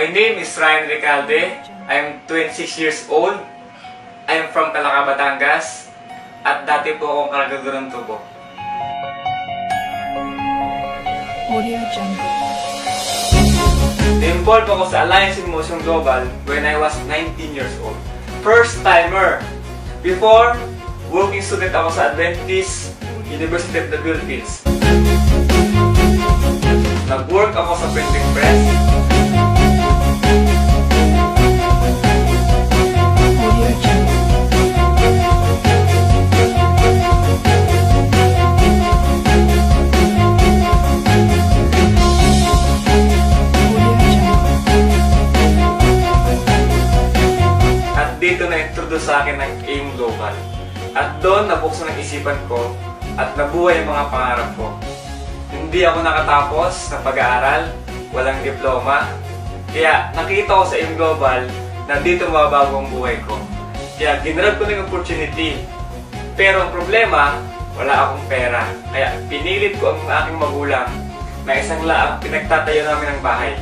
My name is Ryan Recalde. I'm 26 years old. I'm from Calaca, Batangas. At dati po akong karagaduran tubo. Audio Jungle. Na-involved ako sa Alliance in Motion Global when I was 19 years old. First timer! Before, working student ako sa Adventist University of the Philippines. Nag-work ako sa printing press. Audio Jungle. Dito na-introduce sa akin ng AIM Global. At doon nabuksan ang isipan ko at nabuhay ang mga pangarap ko. Hindi ako nakatapos sa pag-aaral, walang diploma. Kaya nakita ko sa AIM Global na dito mababago ang buhay ko. Kaya ginrab ko ng opportunity. Pero ang problema, wala akong pera. Kaya pinilit ko ang aking magulang na isang laang pinagtatayo namin ng bahay.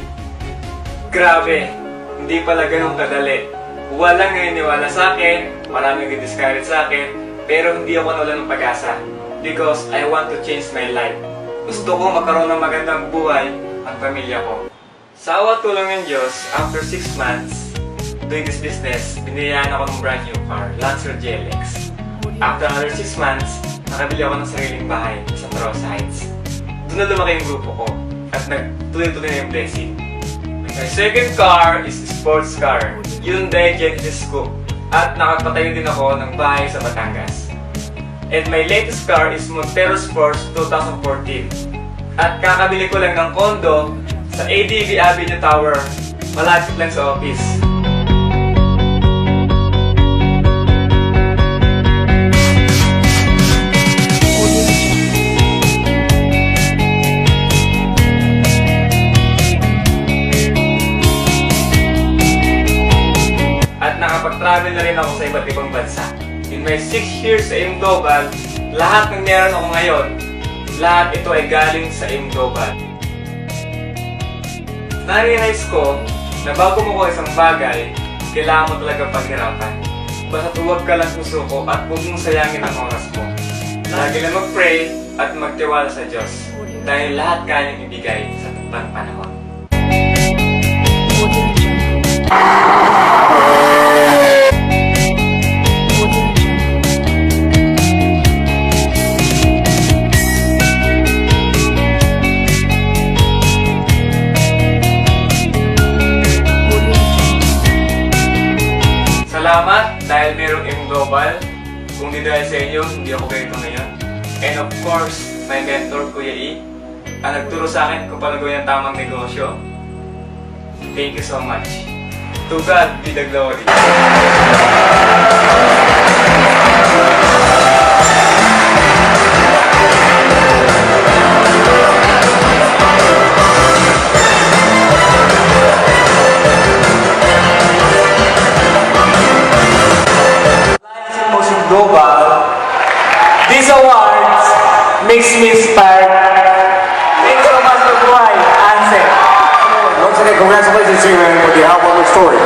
Grabe, hindi pala ganun kadali. Walang naniniwala sa akin, maraming nag-discourage sa akin, pero hindi ako nawalan ng pag-asa because I want to change my life. Gusto ko magkaroon ng magandang buhay ang pamilya ko. Sa awa tulong ng Diyos, after 6 months doing this business, biniyaan ako ng brand new car, Lancer GLX. After another 6 months, nakabili ako ng sariling bahay sa Taros Heights. Doon na lumaki yung grupo ko at nagtuloy-tuloy na yung blessing. My second car is a sports car, Hyundai Genesis Coupe, at nakapatayo din ako ng bahay sa Batangas. And my latest car is Montero Sports 2014, at kakabili ko lang ng condo sa ADV Avenue Tower, malapit lang sa office. Nakapag-travel na rin ako sa iba't ibang bansa. In my 6 years sa AIM Global, lahat ng meron ako ngayon, lahat ito ay galing sa AIM Global. Na-realize ko na bago mo ko isang bagay, kailangan mo talaga paghirapan. Basta huwag ka lang susuko at huwag mong sayangin ang oras mo. Lagi lang mag-pray at magtiwala sa Diyos dahil lahat kayang ibigay sa tamang panahon. Audio Jungle. Salamat dahil mayroong AIM Global. Kung di dahil sa inyo, hindi ako ganito ngayon. And of course, my mentor, Kuya E, ang nagturo sa akin kung paano gawin ang tamang negosyo. Thank you so much. To God be the glory. Global, these awards makes me inspired. Thank you so much for Buhay, Anse. Once again, congratulations to you, man, for the album and story.